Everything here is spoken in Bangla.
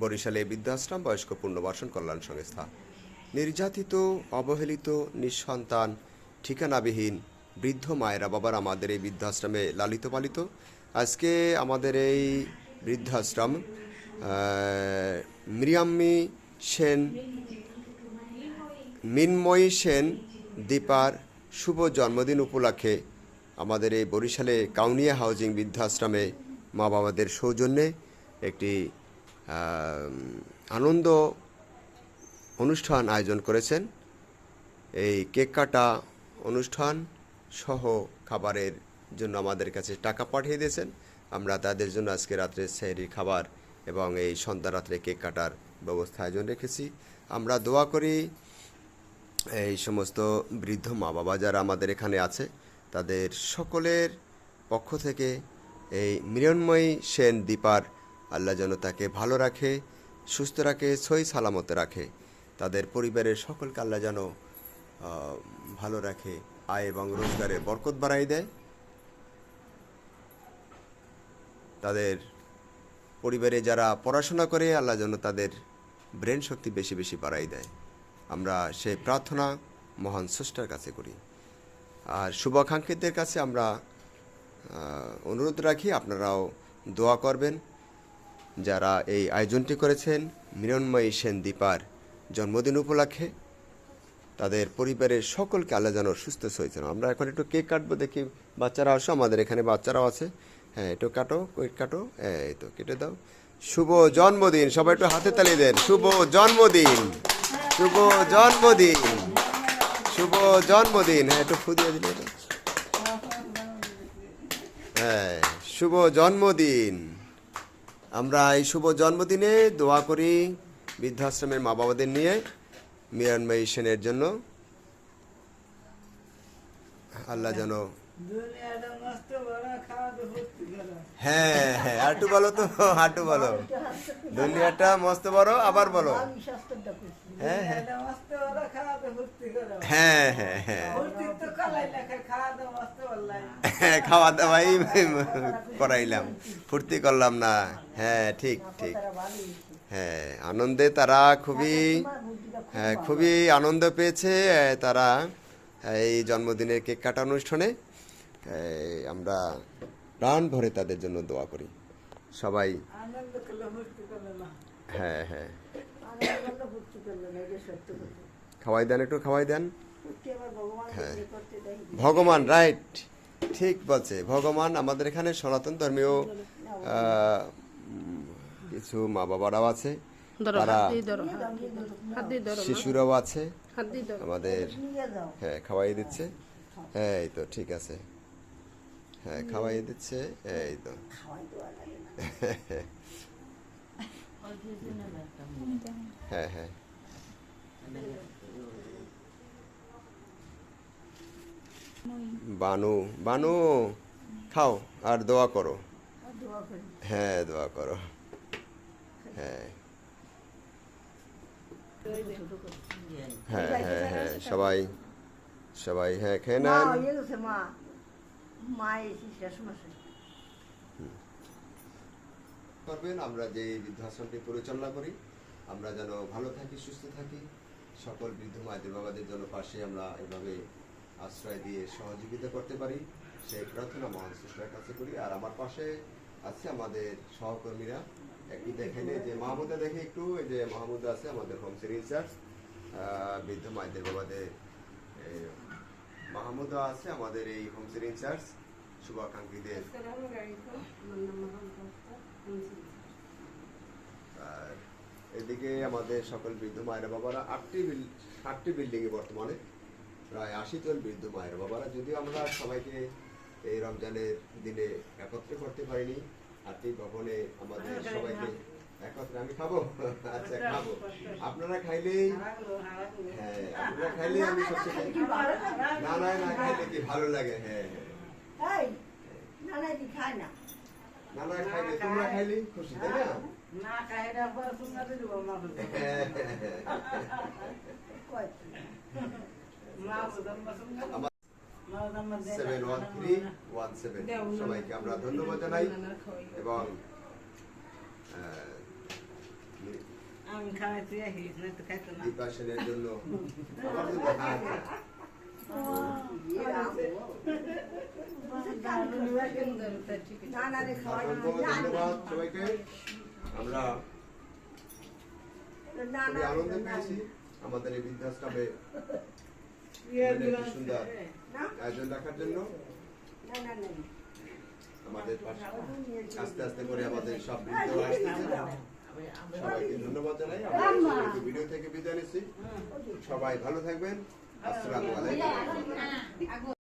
বরিশালে বৃদ্ধাশ্রম বয়স্ক পুনর্বাসন কল্যাণ সংস্থা নির্যাতিত, অবহেলিত, নিঃসন্তান, ঠিকানাবিহীন বৃদ্ধ মায়েরা বাবার আমাদের এই বৃদ্ধাশ্রমে লালিত পালিত। আজকে আমাদের এই বৃদ্ধাশ্রম মিনময়ী সেন দীপার শুভ জন্মদিন উপলক্ষে আমাদের এই বরিশালে কাউনিয়া হাউজিং বৃদ্ধাশ্রমে মা বাবাদের সৌজন্যে একটি আনন্দ অনুষ্ঠান আয়োজন করেছেন। এই কেক কাটা অনুষ্ঠান সহ খাবারের জন্য আমাদের কাছে টাকা পাঠিয়ে দিয়েছেন। আমরা তাদের জন্য আজকে রাত্রে সেহরির খাবার এবং এই সন্ধ্যা রাত্রে কেক কাটার ব্যবস্থা আয়োজন রেখেছি। আমরা দোয়া করি এই সমস্ত বৃদ্ধ মা বাবা যারা আমাদের এখানে আছে তাদের সকলের পক্ষ থেকে এই মৃন্ময়ী সেন দীপার আল্লাহ যেন তাকে ভালো রাখে, সুস্থ রাখে, সহি সালামতে রাখে। তাদের পরিবারের সকলকে আল্লাহ যেন ভালো রাখে, আয় এবং রোজগারে বরকত বাড়াই দেয়। তাদের পরিবারে যারা পড়াশোনা করে আল্লাহ যেন তাদের ব্রেন শক্তি বেশি বেশি বাড়াই দেয়। আমরা সেই প্রার্থনা মহান স্রষ্টার কাছে করি। আর শুভাকাঙ্ক্ষীদের কাছে আমরা অনুরোধ রাখি আপনারাও দোয়া করবেন। যারা এই আয়োজনটি করেছেন মৃন্ময়ী সেন দীপার জন্মদিন উপলক্ষে তাদের পরিবারের সকলকে আল্লাহ যেন সুস্থ হয়েছেন। আমরা এখন একটু কেক কাটবো, দেখি বাচ্চারা আসো, আমাদের এখানে বাচ্চারাও আছে। হ্যাঁ, একটু কাটো, কেক কাটো, এই তো কেটে দাও। শুভ জন্মদিন, সবাই একটু হাতে তালি দেন। শুভ জন্মদিন, শুভ জন্মদিন, শুভ জন্মদিন। হ্যাঁ, একটু ফু দিয়ে দিলে। হ্যাঁ, শুভ জন্মদিন। আমরা এই শুভ জন্মদিনে দোয়া করি বৃদ্ধাশ্রমের মা বাবাদের নিয়ে মৃন্ময়ী সেনের জন্য আল্লাহ যেন। হ্যাঁ হ্যাঁ, হাঁটু বলো তো, হাঁটু বলো। দুনিয়াটা মস্ত বড়, আবার বলো। হ্যাঁ হ্যাঁ হ্যাঁ হ্যাঁ হ্যাঁ, খাওয়া দাওয়াই করাইলাম, ফুর্তি করলাম না। হ্যাঁ, ঠিক ঠিক। হ্যাঁ, আনন্দে তারা খুবই আনন্দ পেয়েছে তারা এই জন্মদিনের কেক কাটা অনুষ্ঠানে। আমরা প্রাণ ভরে তাদের জন্য দোয়া করি সবাই। হ্যাঁ হ্যাঁ, খাওয়াই দেন, একটু খাওয়াই দেন। হ্যাঁ, ভগবান, রাইট, ঠিক বলছে। ভগবান আমাদের এখানে সনাতন ধর্মীয় কিছু মা বাবারাও আছে, তারা শিশুরাও আছে আমাদের। হ্যাঁ, খাওয়াই দিচ্ছে। এই তো ঠিক আছে। হ্যাঁ, খাওয়াই দিচ্ছে। এই তো হ্যাঁ হ্যাঁ, বানু বানু খাও আর দোয়া করো। হ্যাঁ, দোয়া করো। হ্যাঁ হ্যাঁ হ্যাঁ হ্যাঁ, সবাই সবাই হ্যাঁ খেয়ে নেন। করবেন, আমরা যে বৃদ্ধাশ্রমটি পরিচালনা করি আমরা যেন ভালো থাকি, সুস্থ থাকি। সকল বৃদ্ধ মায়েদের বাবাদের জন্য পাশে আমরা এভাবে আশ্রয় দিয়ে সহযোগিতা করতে পারি সেই প্রার্থনা মহান স্রষ্টার কাছে করি। আর আমার পাশে আছে আমাদের সহকর্মীরা, একটু দেখেন যে মাহমুদা, দেখে একটু, এই যে মাহমুদা আছে আমাদের হোমসের ইনচার্জ বৃদ্ধ মায়েদের বাবাদের। মাহমুদা আছে আমাদের এই হোমসের ইনচার্জ শুভাকাঙ্ক্ষীদের। আর এদিকে আমাদের সকল বৃদ্ধ মায়েরা বাবারা 8টি বিল্ডিং এ বর্তমানে প্রায় 80 জন বৃদ্ধ মায়ের বাবারা। যদিও আমরা সবাইকে এই রমজানের দিনে একত্রে করতে পারিনি, 8টি ভবনে আমাদের সবাইকে একত্রে। আমি খাবো? আচ্ছা, খাবো। আপনারা খাইলেই, হ্যাঁ, আপনারা খাইলেই আমি সবচেয়ে। না না না, খাইলে কি ভালো লাগে। হ্যাঁ হ্যাঁ, না না খাইলে, তোমরা খাইলেই খুশি, তাই না? না খাইলে পর তোমরা তো দিব মা। 71317 সবাইকে আমরা ধন্যবাদ জানাই এবং দীপা সেনের জন্য আমার জন্য হ্যাঁ, ধন্যবাদ সবাইকে। আমরা খুবই আনন্দ পেয়েছি আমাদের এই বৃদ্ধাশ্রমে একটি সুন্দর আয়োজন রাখার জন্য। আমাদের পাশে আস্তে আস্তে করে আমাদের সব বৃদ্ধ আসতেছে। সবাইকে ধন্যবাদ জানাই। আমরা ভিডিও থেকে বিদায় নিচ্ছি। সবাই ভালো থাকবেন। আসসালামু আলাইকুম।